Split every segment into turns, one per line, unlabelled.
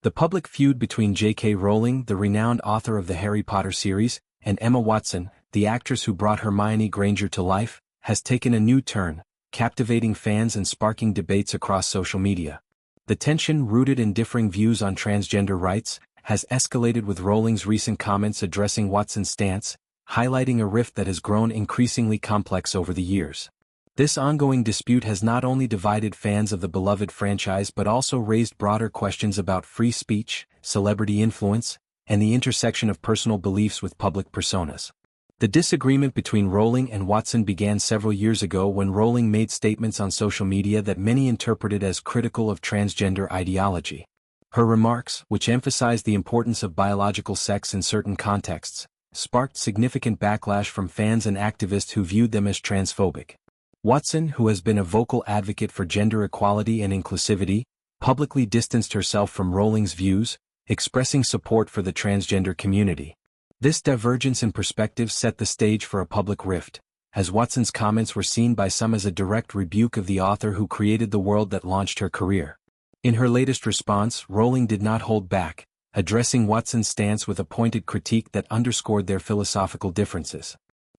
The public feud between J.K. Rowling, the renowned author of the Harry Potter series, and Emma Watson, the actress who brought Hermione Granger to life, has taken a new turn, captivating fans and sparking debates across social media. The tension, rooted in differing views on transgender rights, has escalated with Rowling's recent comments addressing Watson's stance, highlighting a rift that has grown increasingly complex over the years. This ongoing dispute has not only divided fans of the beloved franchise but also raised broader questions about free speech, celebrity influence, and the intersection of personal beliefs with public personas. The disagreement between Rowling and Watson began several years ago when Rowling made statements on social media that many interpreted as critical of transgender ideology. Her remarks, which emphasized the importance of biological sex in certain contexts, sparked significant backlash from fans and activists who viewed them as transphobic. Watson, who has been a vocal advocate for gender equality and inclusivity, publicly distanced herself from Rowling's views, expressing support for the transgender community. This divergence in perspective set the stage for a public rift, as Watson's comments were seen by some as a direct rebuke of the author who created the world that launched her career. In her latest response, Rowling did not hold back, addressing Watson's stance with a pointed critique that underscored their philosophical differences.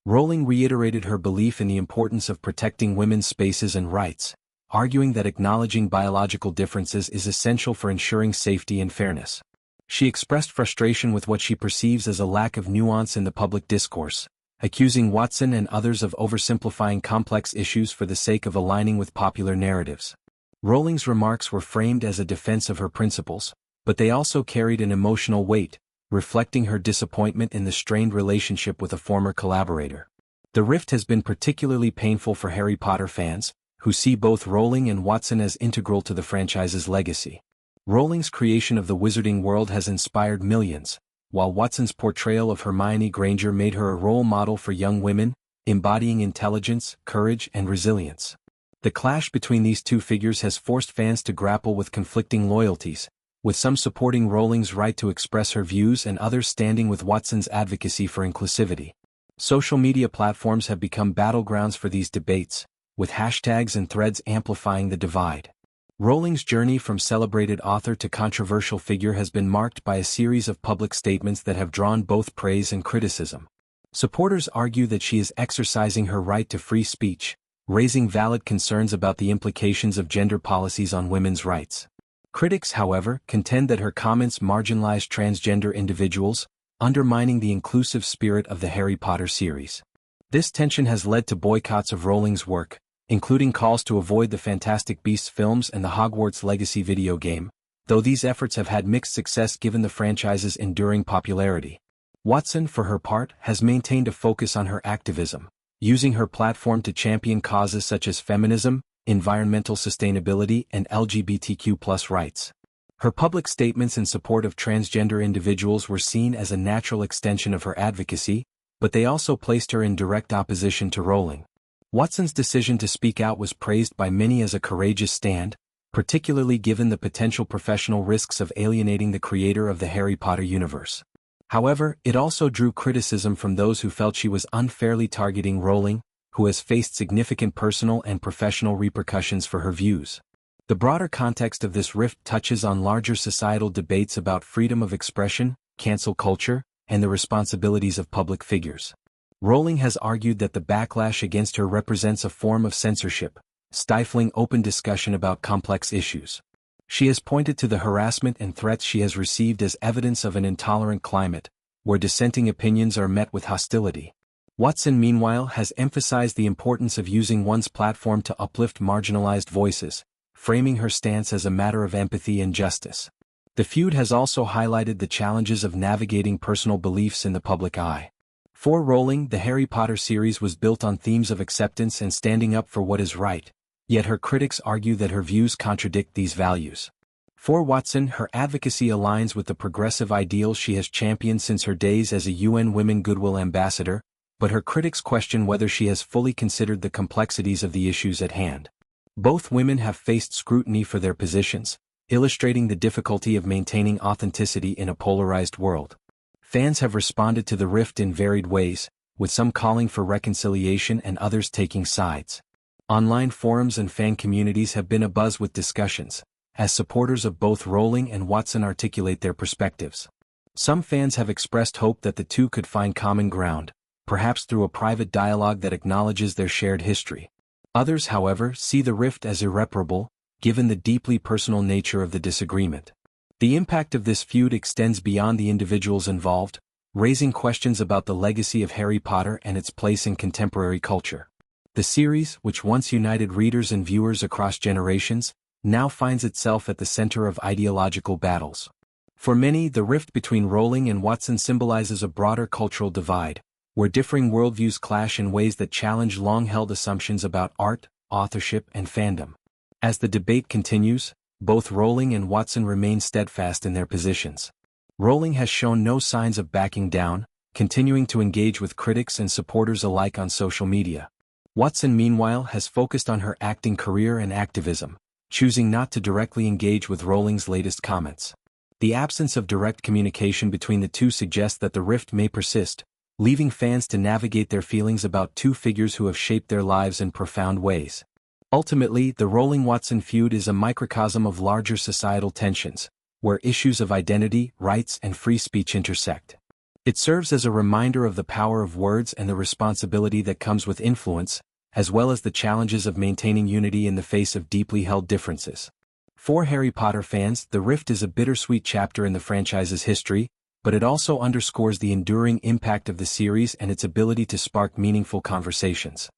Rowling reiterated her belief in the importance of protecting women's spaces and rights, arguing that acknowledging biological differences is essential for ensuring safety and fairness. She expressed frustration with what she perceives as a lack of nuance in the public discourse, accusing Watson and others of oversimplifying complex issues for the sake of aligning with popular narratives. Rowling's remarks were framed as a defense of her principles, but they also carried an emotional weight, reflecting her disappointment in the strained relationship with a former collaborator. The rift has been particularly painful for Harry Potter fans, who see both Rowling and Watson as integral to the franchise's legacy. Rowling's creation of the wizarding world has inspired millions, while Watson's portrayal of Hermione Granger made her a role model for young women, embodying intelligence, courage, and resilience. The clash between these two figures has forced fans to grapple with conflicting loyalties, with some supporting Rowling's right to express her views and others standing with Watson's advocacy for inclusivity. Social media platforms have become battlegrounds for these debates, with hashtags and threads amplifying the divide. Rowling's journey from celebrated author to controversial figure has been marked by a series of public statements that have drawn both praise and criticism. Supporters argue that she is exercising her right to free speech, raising valid concerns about the implications of gender policies on women's rights. Critics, however, contend that her comments marginalize transgender individuals, undermining the inclusive spirit of the Harry Potter series. This tension has led to boycotts of Rowling's work, including calls to avoid the Fantastic Beasts films and the Hogwarts Legacy video game, though these efforts have had mixed success given the franchise's enduring popularity. Watson, for her part, has maintained a focus on her activism, using her platform to champion causes such as feminism, environmental sustainability, and LGBTQ+ rights. Her public statements in support of transgender individuals were seen as a natural extension of her advocacy, but they also placed her in direct opposition to Rowling. Watson's decision to speak out was praised by many as a courageous stand, particularly given the potential professional risks of alienating the creator of the Harry Potter universe. However, it also drew criticism from those who felt she was unfairly targeting Rowling, who has faced significant personal and professional repercussions for her views. The broader context of this rift touches on larger societal debates about freedom of expression, cancel culture, and the responsibilities of public figures. Rowling has argued that the backlash against her represents a form of censorship, stifling open discussion about complex issues. She has pointed to the harassment and threats she has received as evidence of an intolerant climate, where dissenting opinions are met with hostility. Watson, meanwhile, has emphasized the importance of using one's platform to uplift marginalized voices, framing her stance as a matter of empathy and justice. The feud has also highlighted the challenges of navigating personal beliefs in the public eye. For Rowling, the Harry Potter series was built on themes of acceptance and standing up for what is right, yet her critics argue that her views contradict these values. For Watson, her advocacy aligns with the progressive ideals she has championed since her days as a UN Women Goodwill Ambassador, but her critics question whether she has fully considered the complexities of the issues at hand. Both women have faced scrutiny for their positions, illustrating the difficulty of maintaining authenticity in a polarized world. Fans have responded to the rift in varied ways, with some calling for reconciliation and others taking sides. Online forums and fan communities have been abuzz with discussions, as supporters of both Rowling and Watson articulate their perspectives. Some fans have expressed hope that the two could find common ground, perhaps through a private dialogue that acknowledges their shared history. Others, however, see the rift as irreparable, given the deeply personal nature of the disagreement. The impact of this feud extends beyond the individuals involved, raising questions about the legacy of Harry Potter and its place in contemporary culture. The series, which once united readers and viewers across generations, now finds itself at the center of ideological battles. For many, the rift between Rowling and Watson symbolizes a broader cultural divide, where differing worldviews clash in ways that challenge long-held assumptions about art, authorship, and fandom. As the debate continues, both Rowling and Watson remain steadfast in their positions. Rowling has shown no signs of backing down, continuing to engage with critics and supporters alike on social media. Watson, meanwhile, has focused on her acting career and activism, choosing not to directly engage with Rowling's latest comments. The absence of direct communication between the two suggests that the rift may persist, leaving fans to navigate their feelings about two figures who have shaped their lives in profound ways. Ultimately, the Rowling-Watson feud is a microcosm of larger societal tensions, where issues of identity, rights, and free speech intersect. It serves as a reminder of the power of words and the responsibility that comes with influence, as well as the challenges of maintaining unity in the face of deeply held differences. For Harry Potter fans, the rift is a bittersweet chapter in the franchise's history, but it also underscores the enduring impact of the series and its ability to spark meaningful conversations.